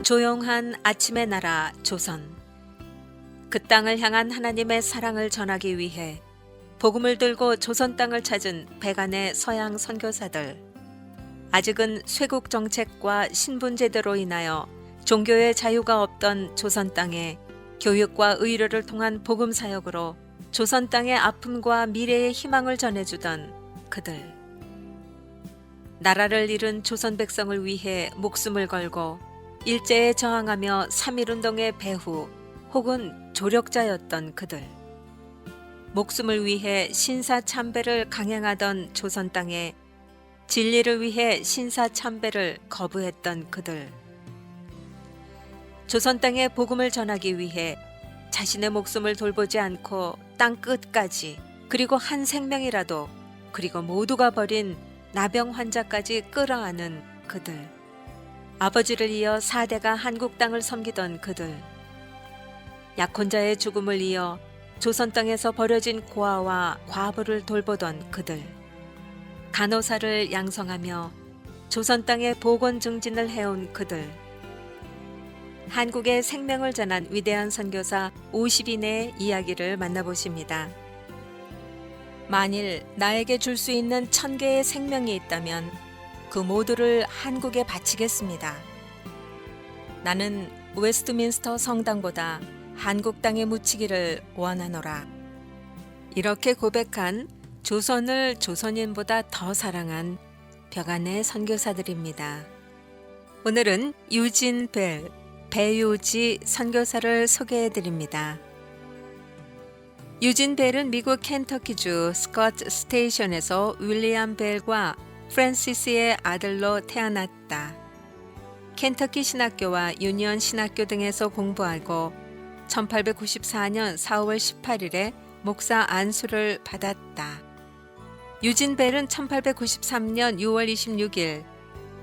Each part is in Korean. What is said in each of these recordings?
조용한 아침의 나라 조선. 그 땅을 향한 하나님의 사랑을 전하기 위해 복음을 들고 조선 땅을 찾은 백안의 서양 선교사들. 아직은 쇄국 정책과 신분제도로 인하여 종교의 자유가 없던 조선 땅에 교육과 의료를 통한 복음 사역으로 조선 땅의 아픔과 미래의 희망을 전해주던 그들. 나라를 잃은 조선 백성을 위해 목숨을 걸고 일제에 저항하며 3.1운동의 배후 혹은 조력자였던 그들. 목숨을 위해 신사참배를 강행하던 조선 땅에 진리를 위해 신사참배를 거부했던 그들. 조선 땅에 복음을 전하기 위해 자신의 목숨을 돌보지 않고 땅 끝까지, 그리고 한 생명이라도, 그리고 모두가 버린 나병 환자까지 끌어안은 그들. 아버지를 이어 4대가 한국 땅을 섬기던 그들. 약혼자의 죽음을 이어 조선 땅에서 버려진 고아와 과부를 돌보던 그들. 간호사를 양성하며 조선 땅에 보건 증진을 해온 그들. 한국의 생명을 전한 위대한 선교사 50인의 이야기를 만나보십니다. 만일 나에게 줄 수 있는 1000개의 생명이 있다면 그 모두를 한국에 바치겠습니다. 나는 웨스트민스터 성당보다 한국 땅에 묻히기를 원하노라. 이렇게 고백한 조선을 조선인보다 더 사랑한 벽안의 선교사들입니다. 오늘은 유진 벨, 배요지 선교사를 소개해드립니다. 유진 벨은 미국 켄터키주 스콧 스테이션에서 윌리엄 벨과 프랜시스의 아들로 태어났다. 켄터키 신학교와 유니언 신학교 등에서 공부하고 1894년 4월 18일에 목사 안수를 받았다. 유진 벨은 1893년 6월 26일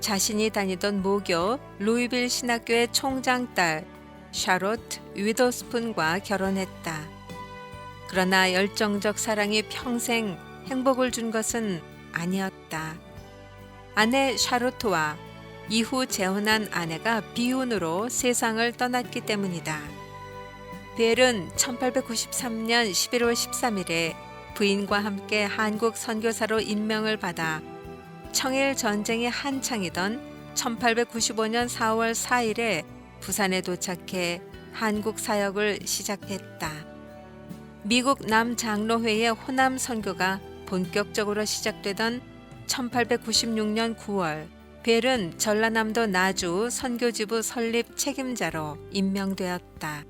자신이 다니던 모교 루이빌 신학교의 총장 딸 샤롯 위더스푼과 결혼했다. 그러나 열정적 사랑이 평생 행복을 준 것은 아니었다. 아내 샤롯와 이후 재혼한 아내가 비혼으로 세상을 떠났기 때문이다. 벨은 1893년 11월 13일에 부인과 함께 한국 선교사로 임명을 받아 청일 전쟁이 한창이던 1895년 4월 4일에 부산에 도착해 한국 사역을 시작했다. 미국 남장로회의 호남 선교가 본격적으로 시작되던 1896년 9월, 벨은 전라남도 나주 선교지부 설립 책임자로 임명되었다.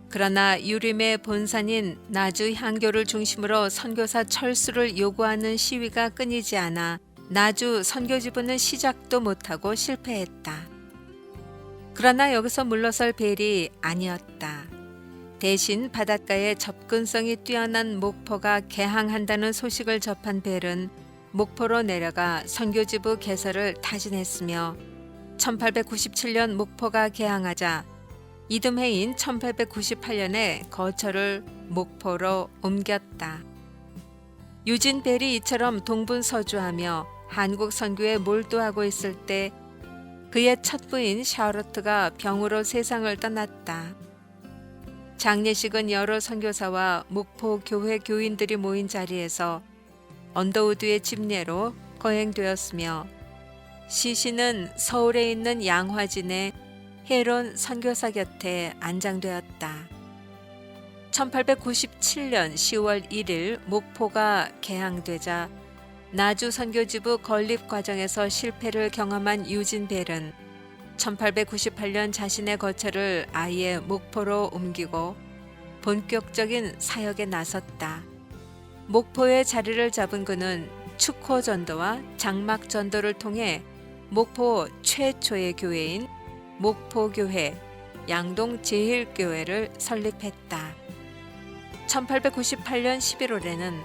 그러나 유림의 본산인 나주 향교를 중심으로 선교사 철수를 요구하는 시위가 끊이지 않아 나주 선교지부는 시작도 못하고 실패했다. 그러나 여기서 물러설 벨이 아니었다. 대신 바닷가에 접근성이 뛰어난 목포가 개항한다는 소식을 접한 벨은 목포로 내려가 선교지부 개설을 타진했으며 1897년 목포가 개항하자 이듬해인 1898년에 거처를 목포로 옮겼다. 유진 벨이 이처럼 동분서주하며 한국 선교에 몰두하고 있을 때 그의 첫 부인 샤롯가 병으로 세상을 떠났다. 장례식은 여러 선교사와 목포 교회 교인들이 모인 자리에서 언더우드의 집례로 거행되었으며 시신은 서울에 있는 양화진의 헤론 선교사 곁에 안장되었다. 1897년 10월 1일 목포가 개항되자 나주 선교지부 건립 과정에서 실패를 경험한 유진 벨은 1898년 자신의 거처를 아예 목포로 옮기고 본격적인 사역에 나섰다. 목포에 자리를 잡은 그는 축호전도와 장막전도를 통해 목포 최초의 교회인 목포교회, 양동제일교회를 설립했다. 1898년 11월에는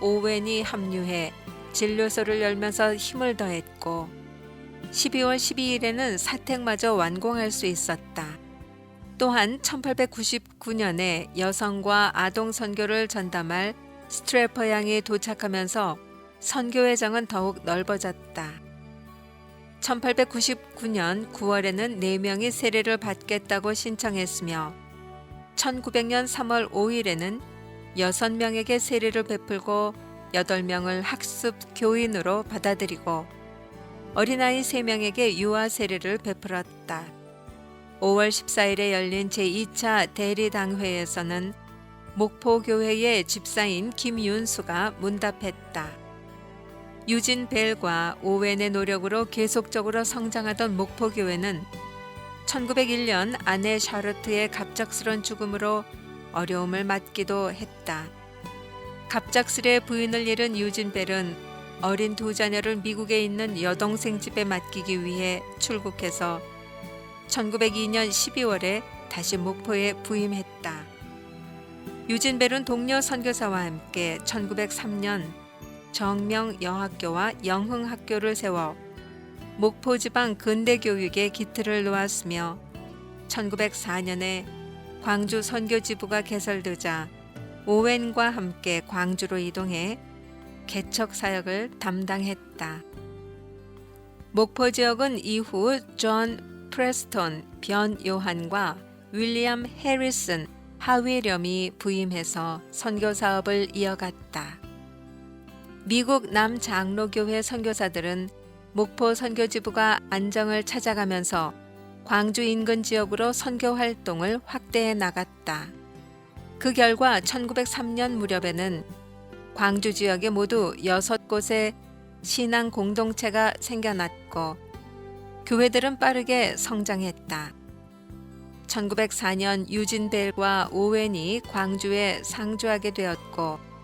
오웬이 합류해 진료소를 열면서 힘을 더했고 12월 12일에는 사택마저 완공할 수 있었다. 또한 1899년에 여성과 아동 선교를 전담할 스트래퍼 양이 도착하면서 선교회장은 더욱 넓어졌다. 1899년 9월에는 4명이 세례를 받겠다고 신청했으며 1900년 3월 5일에는 6명에게 세례를 베풀고 8명을 학습 교인으로 받아들이고 어린아이 3명에게 유아 세례를 베풀었다. 5월 14일에 열린 제2차 대리당회에서는 목포교회의 집사인 김윤수가 문답했다. 유진 벨과 오웬의 노력으로 계속적으로 성장하던 목포교회는 1901년 아내 샤르트의 갑작스런 죽음으로 어려움을 맞기도 했다. 갑작스레 부인을 잃은 유진 벨은 어린 2자녀를 미국에 있는 여동생 집에 맡기기 위해 출국해서 1902년 12월에 다시 목포에 부임했다. 유진 벨은 동료 선교사와 함께 1903년 정명여학교와 영흥학교를 세워 목포 지방 근대 교육에 기틀을 놓았으며 1904년에 광주 선교지부가 개설되자 오웬과 함께 광주로 이동해 개척 사역을 담당했다. 목포 지역은 이후 존 프레스톤, 변 요한과 윌리엄 해리슨, 하위렴이 부임해서 선교 사업을 이어갔다. 미국 남장로교회 선교사들은 목포 선교지부가 안정을 찾아가면서 광주 인근 지역으로 선교 활동을 확대해 나갔다. 그 결과 1903년 무렵에는 광주 지역에 모두 6곳의 신앙 공동체가 생겨났고 교회들은 빠르게 성장했다. 1904년 유진 벨과 오웬이 광주에 상주하게 되었고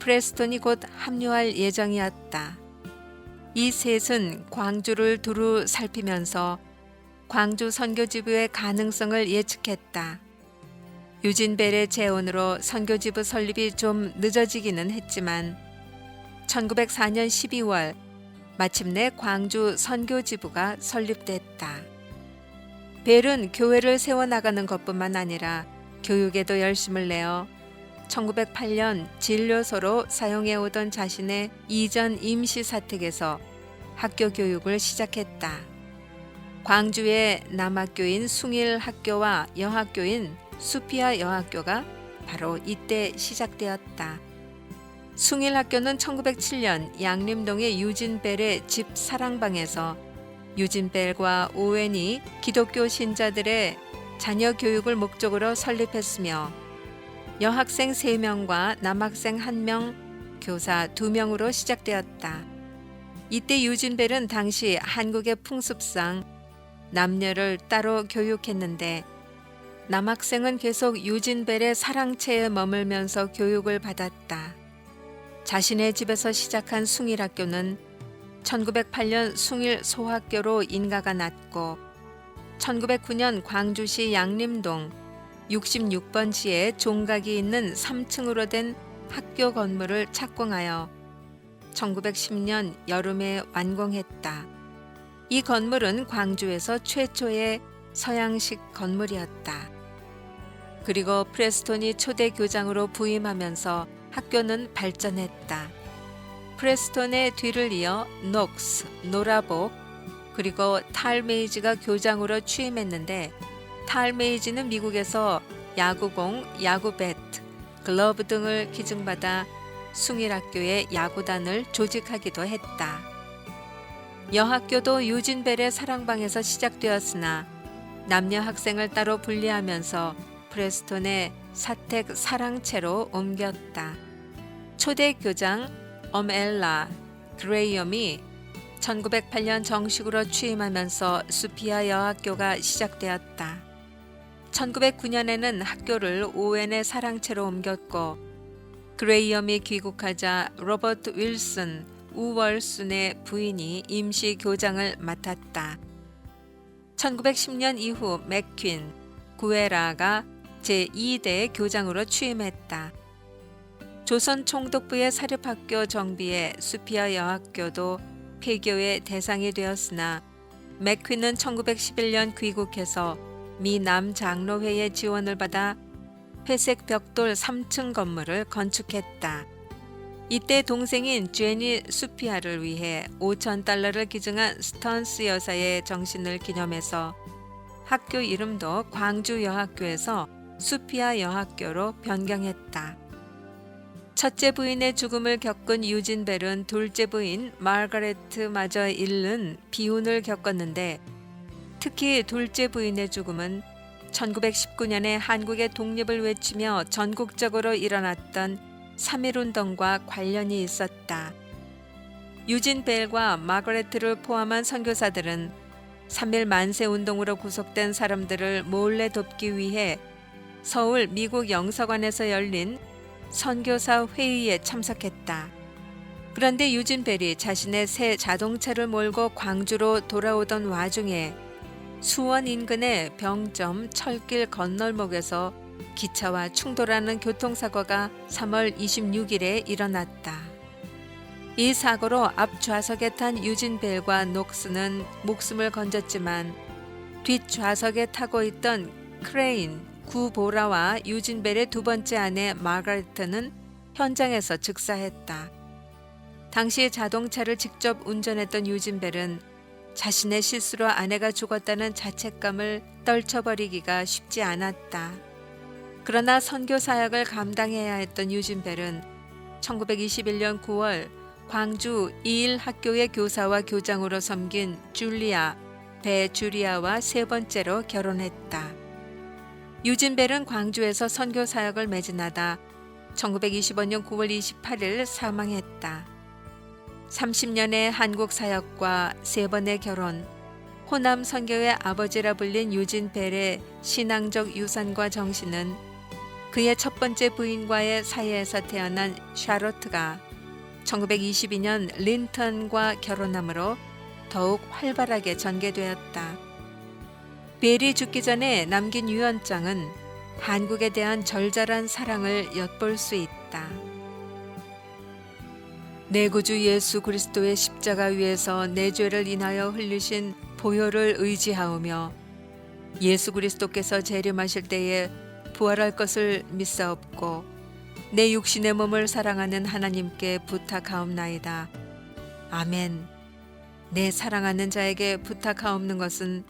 프레스톤이 곧 합류할 예정이었다. 이 셋은 광주를 두루 살피면서 광주 선교지부의 가능성을 예측했다. 유진 벨의 재혼으로 선교지부 설립이 좀 늦어지기는 했지만 1904년 12월 마침내 광주 선교지부가 설립됐다. 벨은 교회를 세워나가는 것뿐만 아니라 교육에도 열심을 내어 1908년 진료소로 사용해오던 자신의 이전 임시사택에서 학교 교육을 시작했다. 광주의 남학교인 숭일학교와 여학교인 수피아 여학교가 바로 이때 시작되었다. 숭일학교는 1907년 양림동의 유진 벨의 집 사랑방에서 유진 벨과 오웬이 기독교 신자들의 자녀 교육을 목적으로 설립했으며 여학생 3명과 남학생 1명, 교사 2명으로 시작되었다. 이때 유진 벨은 당시 한국의 풍습상 남녀를 따로 교육했는데 남학생은 계속 유진 벨의 사랑채에 머물면서 교육을 받았다. 자신의 집에서 시작한 숭일학교는 1908년 숭일 소학교로 인가가 났고 1909년 광주시 양림동 66번지에 종각이 있는 3층으로 된 학교 건물을 착공하여 1910년 여름에 완공했다. 이 건물은 광주에서 최초의 서양식 건물이었다. 그리고 프레스톤이 초대 교장으로 부임하면서 학교는 발전했다. 프레스톤의 뒤를 이어 녹스, 노라복, 그리고 탈메이지가 교장으로 취임했는데 탈메이지는 미국에서 야구공, 야구배트, 글러브 등을 기증받아 숭일학교의 야구단을 조직하기도 했다. 여학교도 유진 벨의 사랑방에서 시작되었으나 남녀 학생을 따로 분리하면서 프레스톤의 사택 사랑채로 옮겼다. 초대 교장 엄엘라 그레이엄이 1908년 정식으로 취임하면서 수피아 여학교가 시작되었다. 1909년에는 학교를 오웬의 사랑채로 옮겼고 그레이엄이 귀국하자 로버트 윌슨, 우월순의 부인이 임시 교장을 맡았다. 1910년 이후 맥퀸, 구에라가 제2대 교장으로 취임했다. 조선 총독부의 사립학교 정비에 수피아 여학교도 폐교의 대상이 되었으나 맥퀸은 1911년 귀국해서 미 남장로회의 지원을 받아 회색 벽돌 3층 건물을 건축했다. 이때 동생인 제니 수피아를 위해 $5,000를 기증한 스턴스 여사의 정신을 기념해서 학교 이름도 광주 여학교에서 수피아 여학교로 변경했다. 첫째 부인의 죽음을 겪은 유진 벨은 둘째 부인 마거레트마저 잃는 비운을 겪었는데, 특히 둘째 부인의 죽음은 1919년에 한국의 독립을 외치며 전국적으로 일어났던 3.1운동과 관련이 있었다. 유진 벨과 마거레트를 포함한 선교사들은 3.1 만세운동으로 구속된 사람들을 몰래 돕기 위해 서울 미국 영사관에서 열린 선교사 회의에 참석했다. 그런데 유진 벨이 자신의 새 자동차를 몰고 광주로 돌아오던 와중에 수원 인근의 병점 철길 건널목에서 기차와 충돌하는 교통사고가 3월 26일에 일어났다. 이 사고로 앞좌석에 탄 유진 벨과 녹스는 목숨을 건졌지만 뒷좌석에 타고 있던 크레인, 구보라와 유진 벨의 두 번째 아내 마거레트는 현장에서 즉사했다. 당시 자동차를 직접 운전했던 유진 벨은 자신의 실수로 아내가 죽었다는 자책감을 떨쳐버리기가 쉽지 않았다. 그러나 선교 사역을 감당해야 했던 유진 벨은 1921년 9월 광주 이일 학교의 교사와 교장으로 섬긴 줄리아, 배주리아와 세 번째로 결혼했다. 유진 벨은 광주에서 선교 사역을 매진하다 1925년 9월 28일 사망했다. 30년의 한국 사역과 세 번의 결혼, 호남 선교의 아버지라 불린 유진 벨의 신앙적 유산과 정신은 그의 첫 번째 부인과의 사이에서 태어난 샤로트가 1922년 린턴과 결혼함으로 더욱 활발하게 전개되었다. 벨이 죽기 전에 남긴 유언장은 한국에 대한 절절한 사랑을 엿볼 수 있다. 내 구주 예수 그리스도의 십자가 위에서 내 죄를 인하여 흘리신 보혈을 의지하오며 예수 그리스도께서 재림하실 때에 부활할 것을 믿사옵고 내 육신의 몸을 사랑하는 하나님께 부탁하옵나이다. 아멘. 내 사랑하는 자에게 부탁하옵는 것은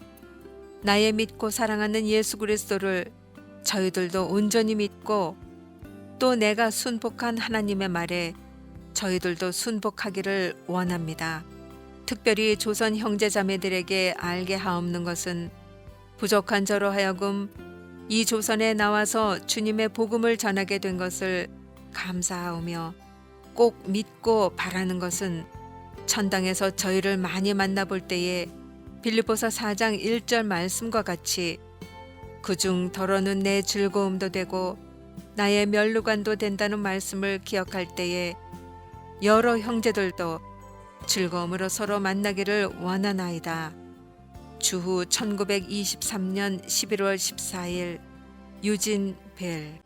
나의 믿고 사랑하는 예수 그리스도를 저희들도 온전히 믿고 또 내가 순복한 하나님의 말에 저희들도 순복하기를 원합니다. 특별히 조선 형제자매들에게 알게 하옵는 것은 부족한 저로 하여금 이 조선에 나와서 주님의 복음을 전하게 된 것을 감사하오며 꼭 믿고 바라는 것은 천당에서 저희를 많이 만나볼 때에 빌립보서 4장 1절 말씀과 같이 그중 더러는 내 즐거움도 되고 나의 면류관도 된다는 말씀을 기억할 때에 여러 형제들도 즐거움으로 서로 만나기를 원하나이다. 주후 1923년 11월 14일 유진 벨.